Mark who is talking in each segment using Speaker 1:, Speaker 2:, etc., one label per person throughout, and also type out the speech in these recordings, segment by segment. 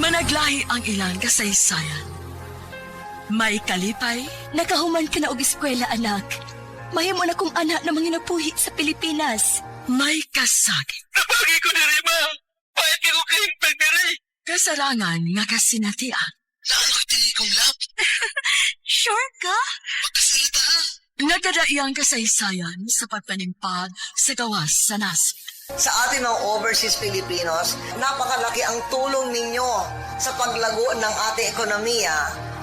Speaker 1: Managlahi ang ilang kasaysayan. May kalipay,
Speaker 2: Nakahuman ka na og eskwela, anak. Mahimo na kong anak na mga napuhi sa Pilipinas.
Speaker 1: may kasakit.
Speaker 3: Napagi ko diri, ma. Pahit ko kayong pagdiri.
Speaker 1: Kasarangan nga kasinatian.
Speaker 3: Naano'y tingin kong lap.
Speaker 2: Sure ka?
Speaker 3: Magkasalita ha.
Speaker 1: Nagkadaiyang kasaysayan sa pagpanimpag sa gawas sa nasib.
Speaker 4: Sa ating mga overseas Filipinos, napakalaki ang tulong ninyo sa paglago ng ating ekonomiya.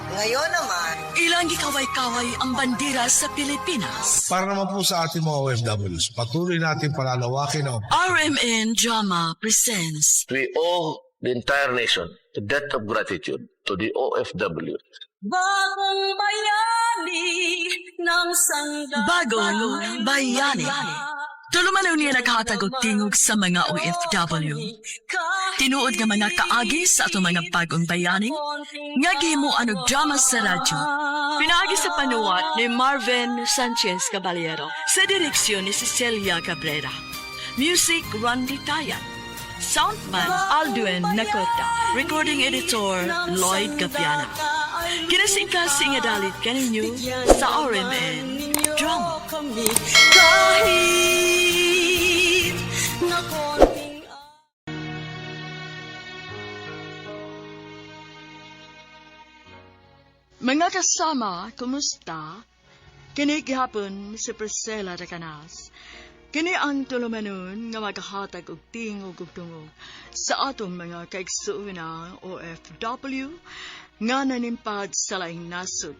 Speaker 4: Ngayon naman,
Speaker 1: Ilang gikaway-kaway ang bandera sa Pilipinas.
Speaker 5: Para naman po sa ating mga OFWs, patuloy natin palalawakin ang
Speaker 1: RMN Drama presents
Speaker 6: We owe the entire nation a debt of gratitude to the OFW.
Speaker 2: Bagong bayani ng
Speaker 1: Bagong Bayani. Tulumanon niya naghatag og tingog sa mga OFW. Tinuod nga mga kaagi sa ato mga bagong bayani, nga gihimuan og drama sa radyo. Pinaagi sa panuwat ni Marvin Sanchez Caballero, sa direksyon ni Cecilia Cabrera. Music, Randy Tayan. Soundman, Aldwin Nakota. Recording editor, Lloyd Gapiana. Kinasingkas nga dalit kaninyo sa RMN Drama.
Speaker 2: kahit na konting
Speaker 1: Mga kasama, kumusta? Kini gihapon si Priscilla de Canas. Kini ang tulumanon nga maghahatag og tingog ug tungog sa atong mga kaigsuunang OFW nga nanimpad sa laing nasod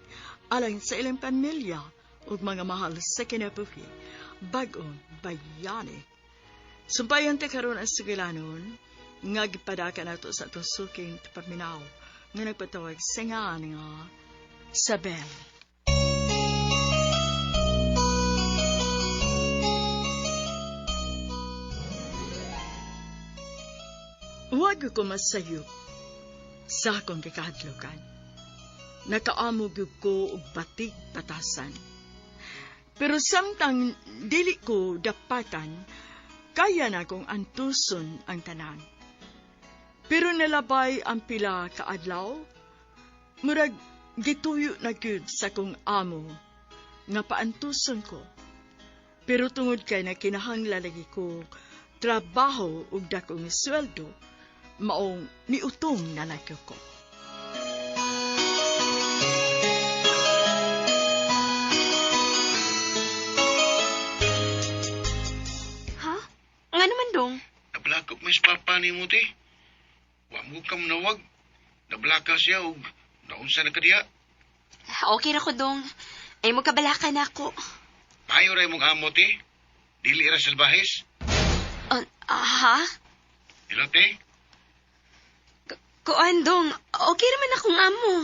Speaker 1: alang sa ilang pamilya ug mga mahal sa kinabuhi. Bagong Bayani. Sumpayan ta karon ang sugilanon nga gipadaka nato sa atong suking paminaw nga nagpatawag sa nga Sabel. Huwag ko masayop sa akong kakadlukan. Nakaamog ko og batik patasan. Pero samtang dili ko dapatan, kaya na kong antuson ang tanan. Pero nalabay ang pila kaadlaw, murag gituyo na gyud sa kong amo nga paantuson ko. Pero tungod kay na kinahanglan lagi ko trabaho ug dakong sweldo, maong niutong na lagi ko.
Speaker 2: Ha? Nga naman dong?
Speaker 3: Nabalakop mo sa papa ni mo, te. Wa mo ka manawag. Nabalaka siya o naunsa na ka diha.
Speaker 2: Okay ra ko dong. Ay mo kabalaka na ako.
Speaker 3: Payo ray mong amo, te. Dili ra salbahes.
Speaker 2: Ha?
Speaker 3: Dilo, te.
Speaker 2: Kuan dong, okay naman akong amo.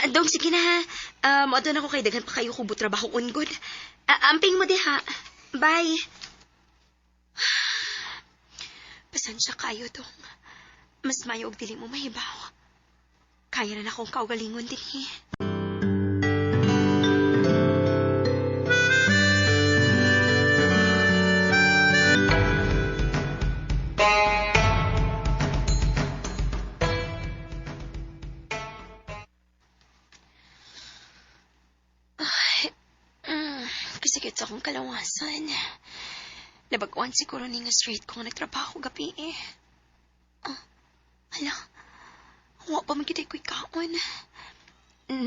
Speaker 2: Dong, sige na ha. Maadto na ako kay daghan pa kayo kubo trabaho ungod. Amping mo diha. Bye. Pasensya kayo dong. Mas mayo og dili mo mahibaw. Kaya na akong kaugalingon din eh. Kasakit sa akong kalawasan. Nabagwan siguro ni nga straight ko nga nagtrabaho gabi eh. Hala, huwag pa magiday ko'y kaon.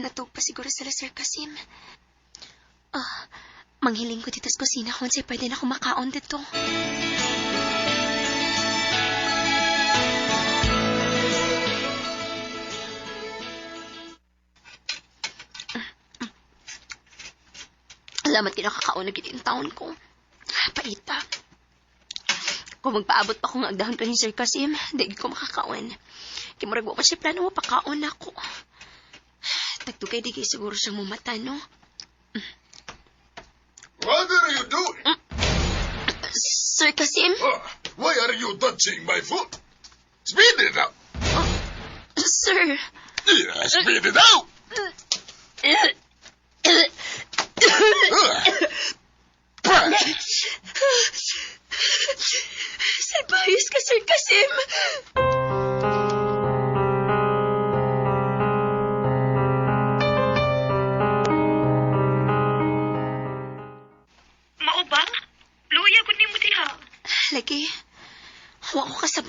Speaker 2: Natog pa siguro sila Sir Kasim. Manghiling ko dito sa kusina kung sa'y pwede na ako makaon dito. Salamat kinakakaon na gitin taon ko. Paita. Kung magpaabot pa kung agdahan ka ni Sir Kasim, dahil ko makakaon. Kimurag mo pa siya plano mo, pakaon ako. Tagtugay di kayo siguro siyang mumata, no?
Speaker 7: What are you doing?
Speaker 2: Sir Kasim?
Speaker 7: Why are you touching my foot? Speed it up!
Speaker 2: Sir?
Speaker 7: Yeah, speed it out!
Speaker 2: Salbayos ka, Sir Kasim!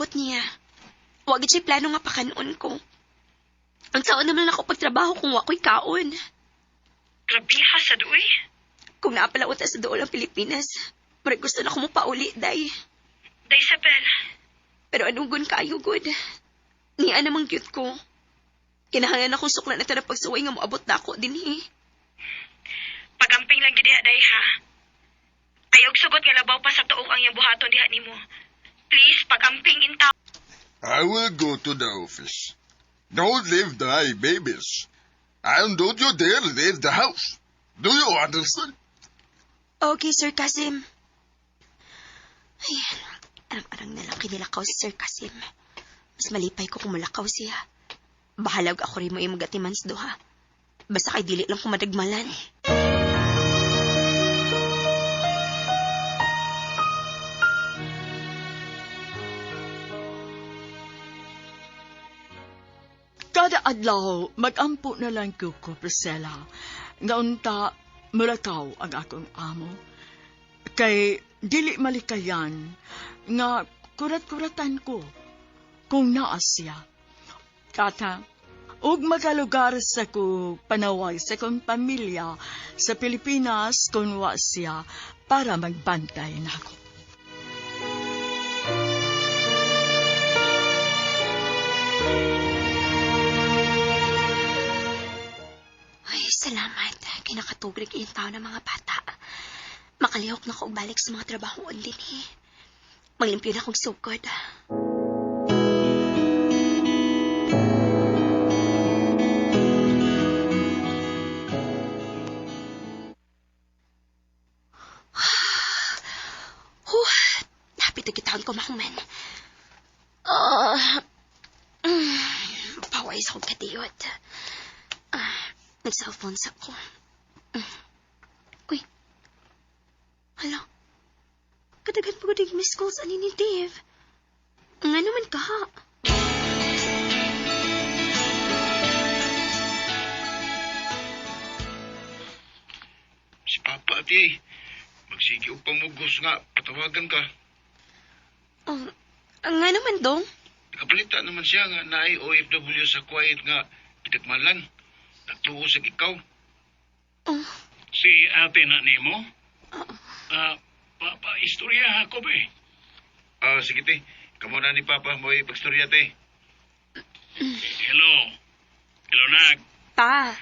Speaker 2: pag-abot niya. Wag siya plano nga pakanoon ko. Ang saan naman ako pagtrabaho kung wako'y kaon.
Speaker 8: Grabe ha sa doy.
Speaker 2: Kung naapalaot sa doon ang Pilipinas, marag gusto na ko mo pauli, day.
Speaker 8: Day Isabel.
Speaker 2: Pero anong gun kayo, good? Niya namang cute ko. Kinahanglan akong suklan na tanang pagsuway nga moabot na ako din
Speaker 8: Pagamping lang gid diha day ha. Ayog sugot nga labaw pa sa tuog ang iyang buhaton diha nimo. Please, pagamping in town.
Speaker 7: I will go to the office. Don't leave the babies. And don't you dare leave the house. Do you understand?
Speaker 2: Okay, Sir Kasim. Ay, arang-arang na lang kinilakaw si Sir Kasim. Mas malipay ko kung malakaw siya. Bahalag ako rin mo yung magatiman sa duha. Basta kay dili lang kung madagmalan.
Speaker 1: Kada adlaw, mag-ampo na lang ko, Priscilla. Nga unta, mulakaw ang akong amo. Kay dili malikayan nga kurat-kuratan ko kung naa siya. Kata, ug magalugar sa ko panawag sa kong pamilya sa Pilipinas kung wa siya para magbantay na ako.
Speaker 2: Ay, salamat. Kinakatugrig yung tao ng mga bata. Makalihok na ko balik sa mga trabahoon din Maglimpyo na akong sugod. Hapit na kitahon ko, Mahman. Paway sa kong katiyot. Nag-cellphone sa ko. Uy. Hala. Kadagan po ko dig miss calls ani ni Dave. Nga naman ka.
Speaker 3: Si Papa, ati. Magsige og pamugos nga. Patawagan ka.
Speaker 2: Nga naman, Dong.
Speaker 3: Nakapalita naman siya nga naay OFW sa quiet nga pitagmalan. Nagtuo sa ikaw.
Speaker 9: Si ate na nimo? Istorya ako ba
Speaker 3: Sige, te. Kamu na ni Papa mo ipagstorya, te.
Speaker 9: Hello? Hello, Nag?
Speaker 2: Pa.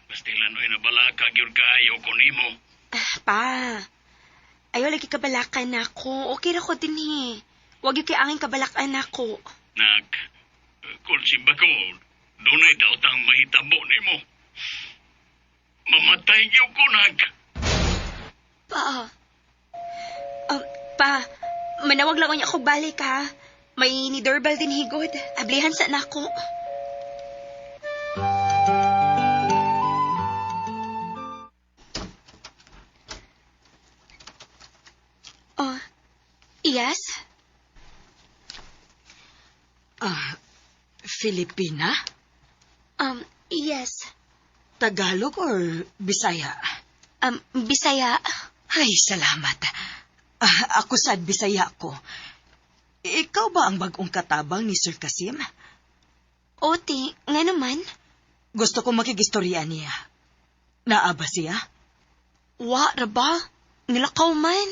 Speaker 9: Pastilan oy nabalaka gyud kaayo ko nimo.
Speaker 2: Pa. Ayaw lagi kabalakan ako. Okay ra ko din Huwag yung kay angin kabalakan ako.
Speaker 9: Nag, kung simba ko, dunay daw tang mahitabo nimo. Mamatay gyud ko, Nag.
Speaker 2: Pa, manawag lang niya ako balik, ha? May ni doorbell din higod. Ablihan sa nako. Yes?
Speaker 10: Filipina?
Speaker 2: Yes.
Speaker 10: Tagalog or Bisaya?
Speaker 2: Bisaya.
Speaker 10: Ay, salamat. Ako sad Bisaya ko. Ikaw ba ang bagong katabang ni Sir Kasim?
Speaker 2: Oti, nga naman.
Speaker 10: Gusto ko makigistorya niya. Naaba siya?
Speaker 2: Wa, raba? Nilakaw man.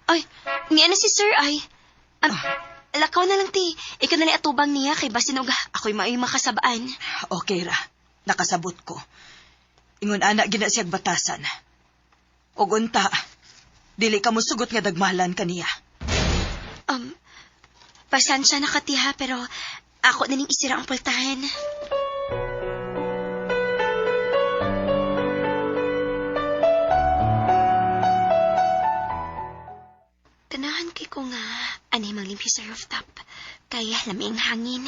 Speaker 2: Ay, niya na si Sir ay. Lakaw na lang ti. Ikaw na lang atubang niya kay basinog ako'y may makasabaan.
Speaker 10: Okay ra. Nakasabot ko. Ingon anak gina siyag batasan. Og unta, dili ka mo sugot nga dagmahalan kaniya.
Speaker 2: Pasensya na katiha pero ako na ning isira ang pultahan. Tanahan kay ko nga anay manglimpyo sa rooftop. Kaya laming hangin.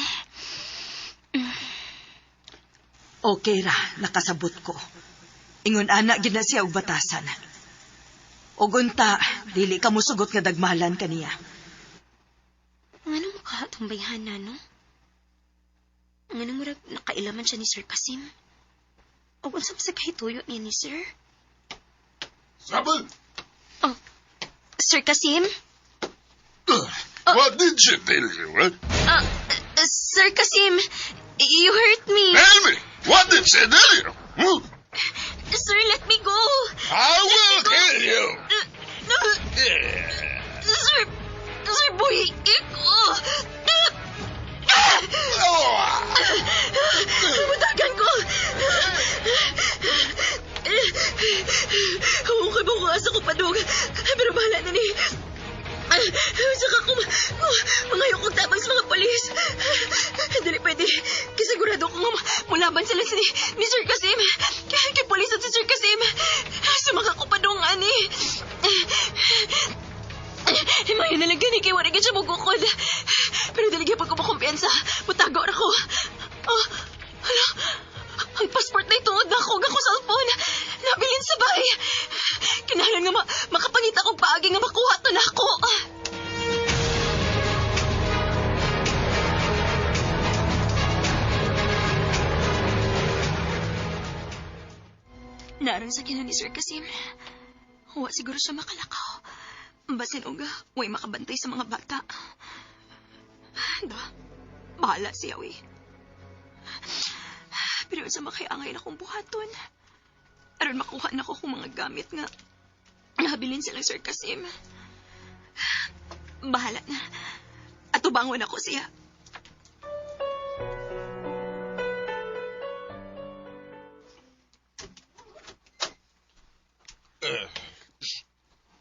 Speaker 10: Okay ra, nakasabot ko. Ingon anak gina siya og batasan. Og unta, dili ka mo sugot nga dagmahalan kaniya.
Speaker 2: Ngano mo ka tumbayhan na, no? Ngano mo nakailaman siya ni Sir Kasim? O kung sa kahituyo niya ni Sir?
Speaker 7: Sabel!
Speaker 2: Sir Kasim?
Speaker 7: What did she tell you, huh?
Speaker 2: Sir Kasim, you hurt me.
Speaker 7: Tell me, what did she tell you? Hmm?
Speaker 2: Sir, let me go.
Speaker 7: I will kill you.
Speaker 2: Sir, boy, iko. Matagan ko. Kay bukas ako padung. Pero bahala na ni. Saka ko mangayo kong tabang sa mga polis. Dali pwede. Kisigurado ko nga mulaban sila ni Sir Kasim. Kay polis at si Sir Kasim. Sumaka ko padung, ani. Mayo na lang gani kay wala ka siya magukod. Pero dali pag ko makumpiyansa. Mutago na ko. Hala, ang passport na ituod na ako. Ako cellphone. Nabilin sa bay. Kinahanglan nga makapangita kong paagi nga makuha to na ako. Narang sa kinan ni Sir Kasim. Huwa siguro siya makalakaw. Basin uga, huwag makabantay sa mga bata. Bahala siya, we. Pero sa makiangay na kong buhaton. Aron makuha na ko kung mga gamit nga nahabilin silang Sir Kasim. Bahala na. At tubangon ako siya.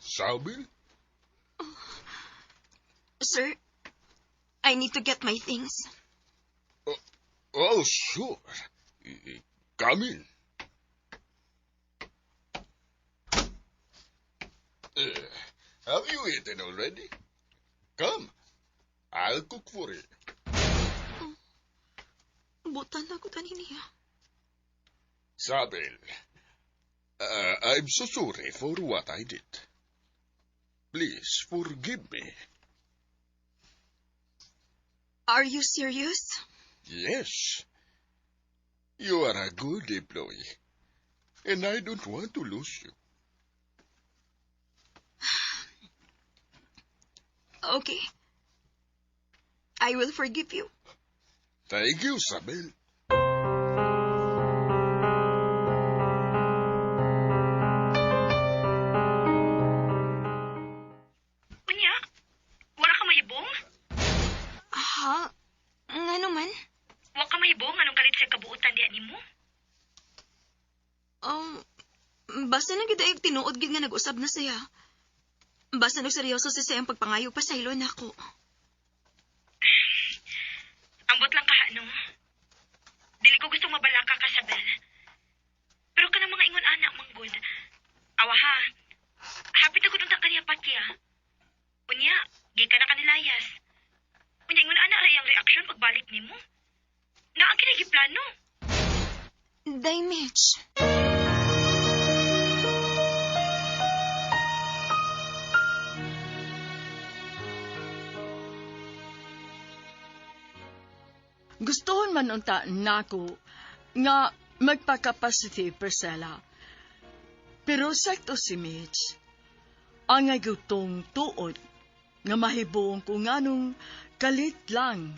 Speaker 7: Sabil?
Speaker 2: Sir, I need to get my things.
Speaker 7: Oh, sure. Come in. Have you eaten already? Come. I'll cook for you.
Speaker 2: Butan na ko tanin niya.
Speaker 7: Sabil, I'm so sorry for what I did. Please forgive me.
Speaker 2: Are you serious?
Speaker 7: Yes. You are a good employee, and I don't want to lose you.
Speaker 2: Okay. I will forgive you.
Speaker 7: Thank you, Sabil.
Speaker 8: Unya, wala ka mahibong?
Speaker 2: Ha? Nga naman?
Speaker 8: Wa ka mahibong anong kalit sa kabuutan diha nimo?
Speaker 2: Basta na gid tinuod gid nga nag-usab na siya. Basta nagseryoso si sayang pagpangayo pa sa ilo na ako.
Speaker 8: Ambot lang kaha, no? Dili ko gustong mabalaka ka, Sabel. Pero ka ng mga ingon anak, manggod. Awa ha, hapit ako dun kaniya patya. Unya, gay ka na kanilayas. Unya, ingon anak ray ang reaksyon pagbalik nimo. Naang kinagiplano.
Speaker 2: Damage.
Speaker 1: Gustohon man unta nako nga magpaka-positive Priscilla. Pero sakto si Mitch. Ang gutong tuod nga mahibong kung anong kalit lang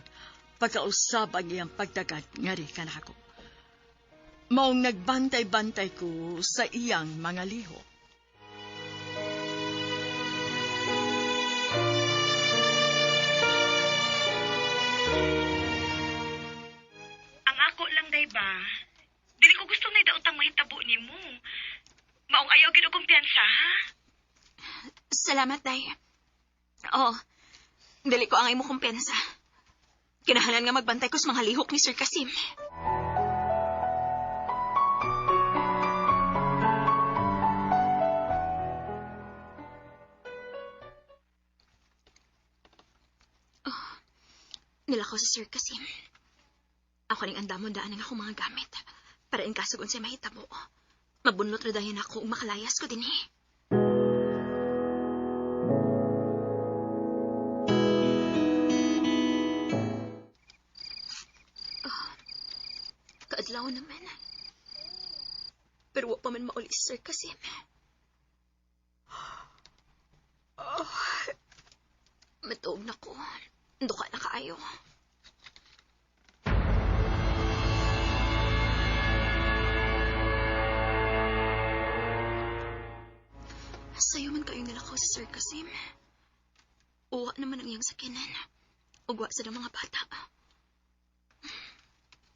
Speaker 1: pagkausab ang iyang pagdagat nga ri kanako. Maong nagbantay-bantay ko sa iyang mga liho.
Speaker 8: Ba? Dili ko gusto na idaotang mahitabo ni mo. Maong ayaw gid og kumpiyansa, ha?
Speaker 2: Salamat, Day. Dili ko ang imo kumpiyansa. Kinahanglan nga magbantay ko sa mga lihok ni Sir Kasim. Nilakaw si Sir Kasim. Ako ning andamon daan ng akong mga gamit. Para in kaso kung siya mahitabo. Mabunot na dahin ako ug makalayas ko din eh. Kaadlaw naman. Pero wa pa man mauli si Sir Kasim. Matuog na ko. Duka na kaayo. Sayo man kayo nilakaw sa Sir Kasim. Uwa naman ang iyang sakinan. Ugwa sa ng mga bata.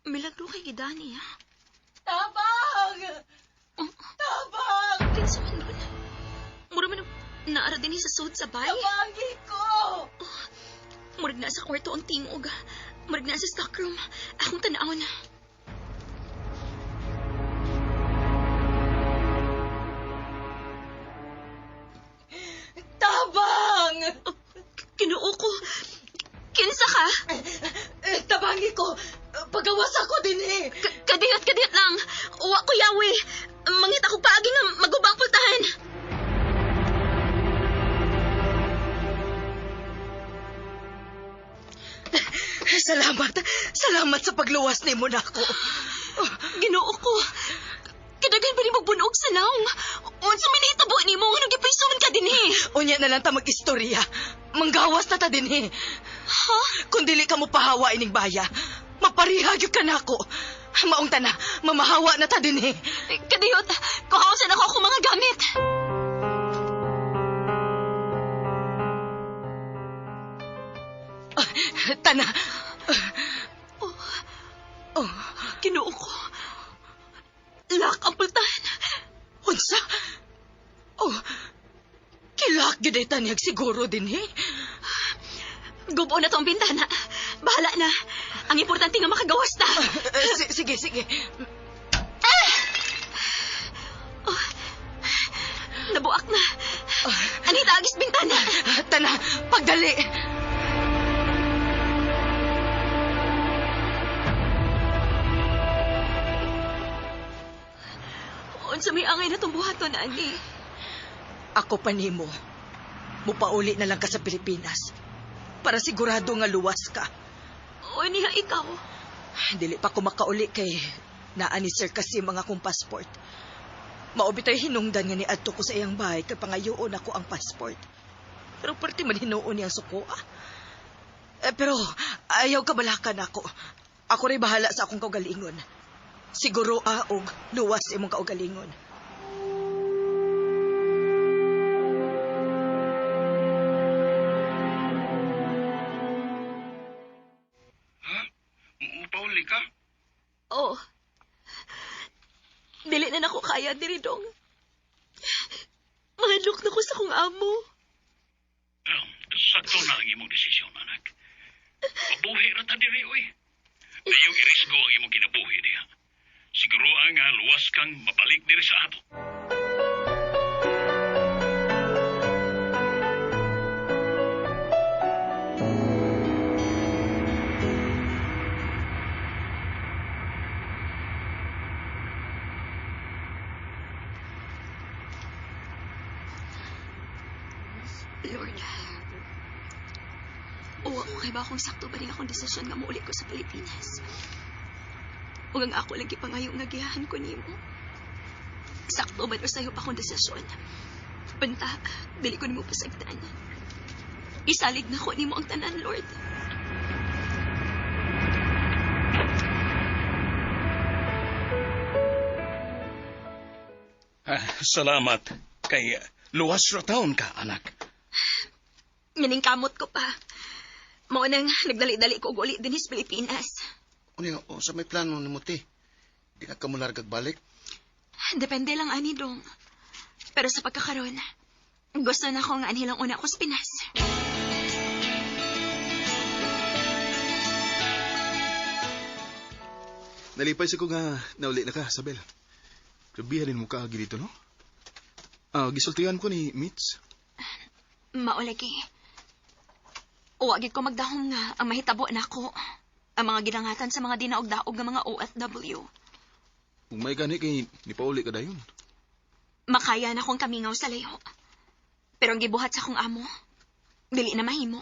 Speaker 2: Milagro kay Gidani, ha?
Speaker 10: Tabang! Tabang!
Speaker 2: Kinsa man doon. Mura man naara din sa sud sa bay.
Speaker 10: Tabangi ko!
Speaker 2: Murag na sa kwarto ang tingog. Murag na sa stockroom. Akong tanawon na.
Speaker 10: Tabang!
Speaker 2: Kinuo ko. Kinsa ka?
Speaker 10: Tabangi ko! Pagawas ako din eh!
Speaker 2: Kadiyot lang. Uwa ko yawi. Mangita ko paagi nga magubang pultahan.
Speaker 10: Salamat sa pagluwas ni mo na ako.
Speaker 2: Ginoo ko. Kadaghan ba ni magbunog sa naong? Unsa man hitabo ni mo nga gipaysuman ka dinhi?
Speaker 10: Unya na lang ta mag-istorya. Manggawas na ta dinhi.
Speaker 2: Ha?
Speaker 10: Kung dili ka mo pahawa ining baya, maparihag yung ka na ako. Maong ta na, mamahawa na ta dinhi.
Speaker 2: Kadiyot, kuhawasan ako mga gamit.
Speaker 10: Tana.
Speaker 2: Ginoo ko. Lak ang pultahan.
Speaker 10: Unsa? Kilak gyud taniyag siguro dinhi.
Speaker 2: Gubo na tong bintana. Bahala na. Ang importante nga makagawas ta.
Speaker 10: Sige.
Speaker 2: Nabuak na. Anita agis bintana.
Speaker 10: Tana, pagdali.
Speaker 2: Unsa may angay na tong buhaton, ani?
Speaker 10: Ako pa nimo. Mupauli na lang ka sa Pilipinas. Para sigurado nga luwas ka.
Speaker 2: O niya ikaw.
Speaker 10: Dili pa ko makauli kay naa ni Sir Kasim ang akong passport. Maubitoy hinungdan nga ni adto ko sa iyang bahay kay pangayoon ako ang passport. Pero perti man hinuon niyang suko, pero ayaw kabalakan ako. Ako rin bahala sa akong kaugalingon. Siguro og luwas imong kaugalingon.
Speaker 3: Ha? Mupauli ka?
Speaker 2: Oh. Dili na nako kaya diri dong. Mahadlok na ko sa kong amo.
Speaker 9: Sakto na ang imong desisyon, anak. Mabuhi ra ta diri, oy. Ayong irisgo ang imong kinabuhi diha. Siguro ang luwas kang mabalik diri sa ato.
Speaker 2: Lord, uwa ko kay ba akong sakto ba rin akong desisyon nga mauli ko sa Pilipinas? Ug ang ako lang gipangayo nga giyahan ko nimo. Sakto ba sa'yo pa akong desisyon? Banta, dili ko nimo pasagdan. Isalig na ko nimo ang tanan, Lord.
Speaker 9: Salamat. Kay luwas ra taon ka, anak.
Speaker 2: Miningkamot ko pa. Mao nang nagdali-dali ko uli din sa Pilipinas.
Speaker 3: O sa may plano ni Muti? Di na ka mo largag balik?
Speaker 2: Depende lang ani dong. Pero sa pagkakaroon, gusto na ko nga anilang una ko sa Pinas.
Speaker 11: Nalipay sa ko nga nauli na ka, Sabel. Grabihanin mo ka dito, no? Gisultihan ko ni Mitz.
Speaker 2: Maulagi. Uwagid ko magdahong nga ang mahitabo na ko. Ang mga ginangatan sa mga dinaog-daog ng mga OFW.
Speaker 11: Kung may gani kay nipauli ka dayon.
Speaker 2: Makaya na kong kamingaw sa layo. Pero ang gibuhat sa kong amo, dili na mahimo.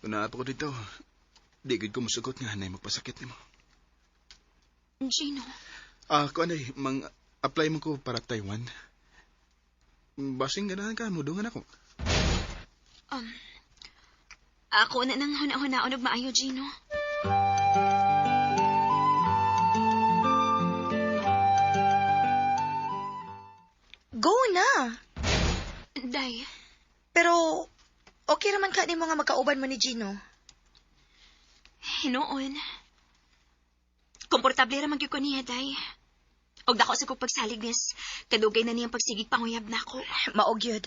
Speaker 11: Kung naapa ko dito, di gid ko musugot nga hanay magpasakit nimo.
Speaker 2: Gino.
Speaker 11: Kung anay, mang-apply mo ko para Taiwan. Basing ganahan ka, mudungan ako.
Speaker 2: Ako na nang huna-hunaon og maayo, Gino.
Speaker 10: Go na.
Speaker 2: Day,
Speaker 10: Pero, okay raman ka ni mga magkauban mo ni Gino.
Speaker 2: hinoon. Komportable ra magyud ko niya, Day. Og dako sa kong pagsalignis, kadugay na niyang pagsigig panguyab na ako.
Speaker 10: Maog yun.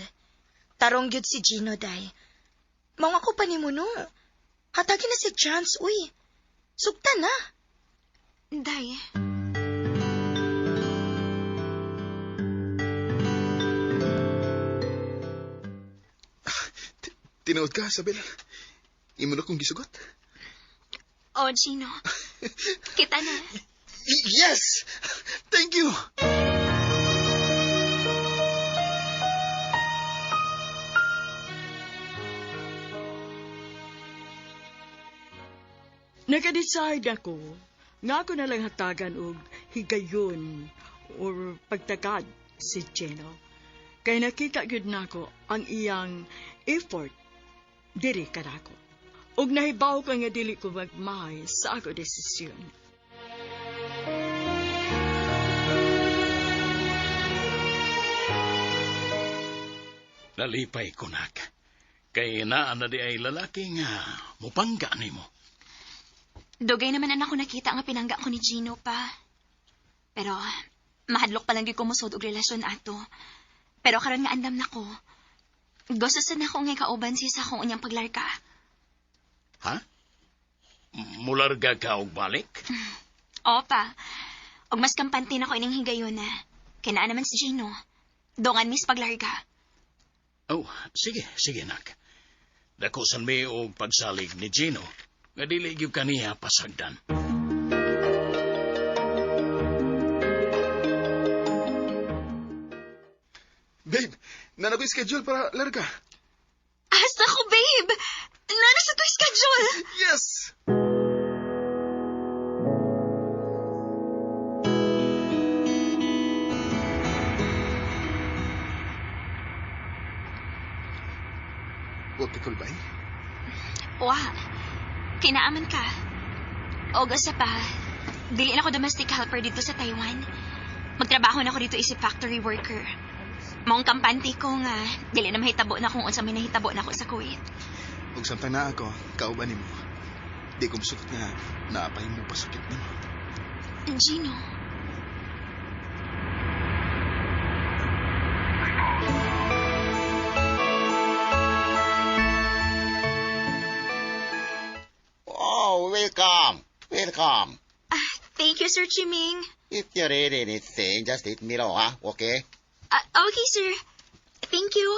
Speaker 10: Tarong yun si Gino, day. Maong ako pa ni mo, no? Hatagin na si Chance, uy. Sugta na.
Speaker 2: Day,
Speaker 11: Tinuod ka, Isabel. Imo na kong gisugot.
Speaker 2: oh, Gino. Kita na.
Speaker 11: Yes! Thank you!
Speaker 1: Nag-decide ako nga ako na lang hatagan og higayon or pagtagad si Gino. Kay nakita gyud nako ang iyang effort diri kanako. Og nahibaw ko nga dili ko magmahay sa ako desisyon.
Speaker 9: Nalipay ko, nak. Kay naa na di ay lalaki nga mupangga nimo.
Speaker 2: Dugay naman anak ko nakita nga pinangga ko ni Gino pa. Pero, mahadlok pa lang di ko musod og relasyon ato. Pero karon nga andam na ko. Gusto sana ko nga kauban siya sa akong unyang paglarka.
Speaker 9: Ha? Mularga ka og balik?
Speaker 2: Opa. Og mas kampante na ko ining higayon na. Kaya naa naman si Gino. Dongan mis paglarga.
Speaker 9: Oh, sige, nak. Dako san may og pagsalig ni Gino, nga dili gyud kaniya pasagdan.
Speaker 11: Babe, na ko schedule para larga.
Speaker 2: Asa ko, babe? Nana sa to schedule?
Speaker 11: Yes! Okay, cool ba?
Speaker 2: Wa. Kinaaman ka. O gasa pa, dili na ako domestic helper dito sa Taiwan. Magtrabaho na ako dito isip factory worker. Maong kampante ko nga, dili na mahitabo na kung unsa may nahitabo na ako sa Kuwait.
Speaker 11: Kung samtang na ako, kauban mo. Di ko masukot nga, naapay mo pasakit mo.
Speaker 2: Gino.
Speaker 12: Oh, welcome. Welcome.
Speaker 2: Thank you, Sir Chiming.
Speaker 12: If you need anything, just let me know, huh? Okay?
Speaker 2: Okay, sir. Thank you.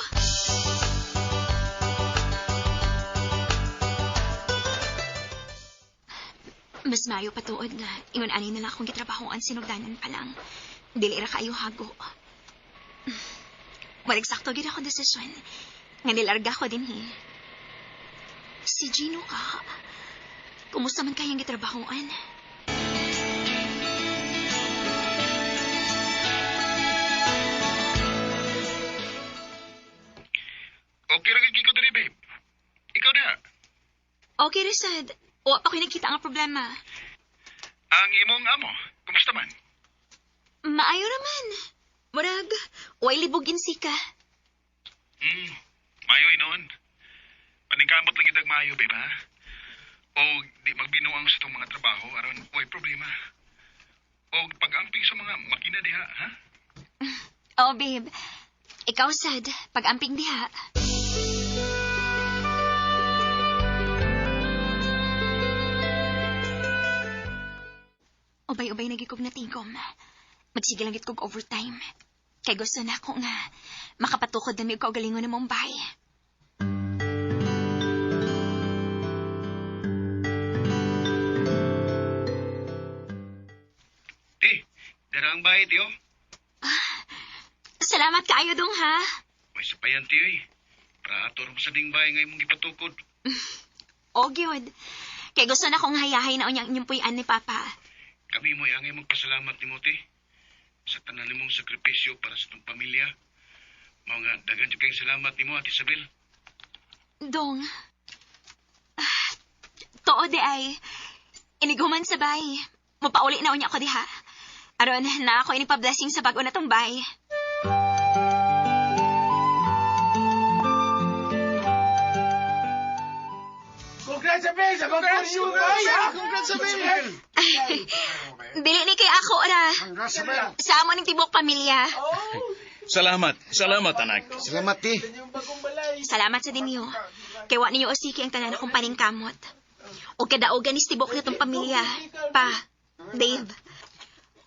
Speaker 2: Mas mayo patuod nga, ingon ani na lang akong gitrabahoan sinugdanan pa lang. Dili ra kayo hago. Wala eksakto gid ako desisyon. Nga nilarga ko din Si Gino ka. Kumusta man kayang gitrabahoan?
Speaker 3: Okay lang ko diri, babe. Ikaw na.
Speaker 2: Okay, Resad. Wa pa ko nakita ang problema.
Speaker 3: Ang imong amo, kumusta man?
Speaker 2: Maayo naman. Murag, way libogin sika.
Speaker 3: Mayo inon. Paningkamot lang itag mayo, babe, ha? O di magbinuang sa itong mga trabaho, aron way problema. O pag-amping sa mga makina diha, ha?
Speaker 2: Oh, babe. Ikaw, Sad. Pag-amping diha. Ubay-ubay naging kog natigom. Magsige lang gid kog overtime. Kay gusto na ako nga makapatukod na mi og kaugalingon na Mumbai.
Speaker 3: Darang bahay, tiyo.
Speaker 2: Salamat kaayo dong, ha?
Speaker 3: May sapayan, tiyo, eh. Para ator mo sa ding bahay ngayon mong ipatukod.
Speaker 2: O, gyud. Kay gusto na akong hayahay na unyang inyong puyan ni Papa.
Speaker 3: Kami mo angay magpasalamat ni Mote sa tanan mong sakripisyo para sa itong pamilya. Mga dagan kayong salamat ni mo, Ate Isabel.
Speaker 2: Dong. Too di ay. Iniguman sa bay. Mapauli na unya ko diha. Aron na ako inipab-blessing sa bago na tong bay.
Speaker 13: Congrats sa Bel! Congrats sa Bel! Congrats sa Bel!
Speaker 2: Dili ni kay ako ra. Sa amo ning tibok pamilya.
Speaker 9: Salamat. Salamat, anak.
Speaker 12: Salamat, ti.
Speaker 2: Salamat sa dinyo. Kay wa ninyo usiki ang tanan akong paningkamot. O kadaogan ni tibok na tong pamilya. Pa, Dave.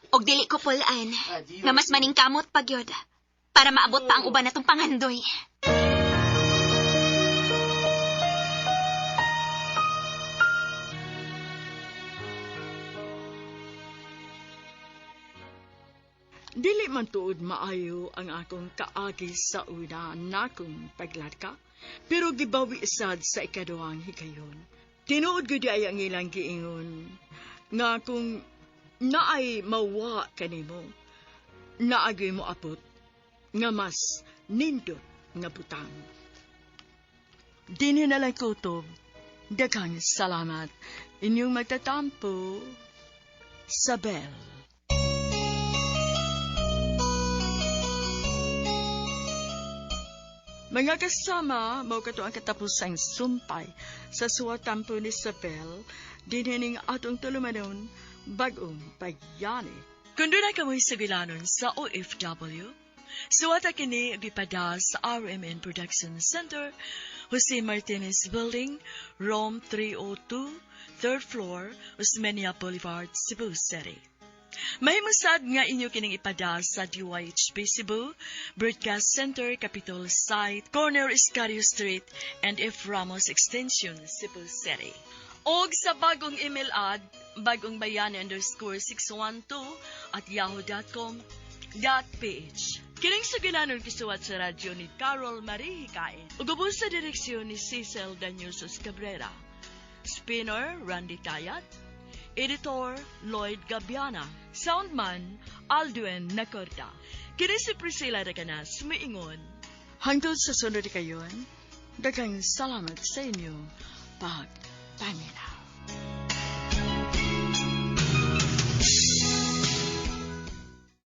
Speaker 2: Og dili ko pulaan nga mas maningkamot pa gyud para maabot pa ang uban natong pangandoy.
Speaker 1: Dili man tuod maayo ang akong kaagi sa una nakong pagladka, pero gibawi sad sa ikaduhang higayon. Tinuod gud ay ang ilang giingon nga kung naay mawa kanimo, naagay mo apot nga mas nindot nga butang. Dinhi na lang kutob, daghang salamat inyong magtatampo, Sabel. Mga kasama, mao kato ang katapusang sumpay sa suwatampo ni Sabel, dinhining atong tulumanon, bagong pagyani.
Speaker 14: Kung doon na kamoy sa bilanon sa OFW, suwata kini bipada sa RMN Production Center, Jose Martinez Building, Rome 302, 3rd floor, Osmeña Boulevard, Cebu City. Mahimusad nga inyo kining ipada sa DYHP Cebu, Broadcast Center, Capitol Site, Corner Iscario Street, and F. Ramos Extension, Cebu City. Og sa bagong email ad, bagongbayani_612@yahoo.com.ph. Kining sugilanon kisuwat sa radyo ni Carol Marie Hikain. Ugubos sa direksyon ni Cecil Daniusos Cabrera. Spinner, Randy Tayat. Editor, Lloyd Gabiana. Soundman, Alduen Nacorda. Kini si Priscilla Raganas, maingon.
Speaker 1: Hangtod sa sunod kayon, daghang salamat sa inyo, pagpangina.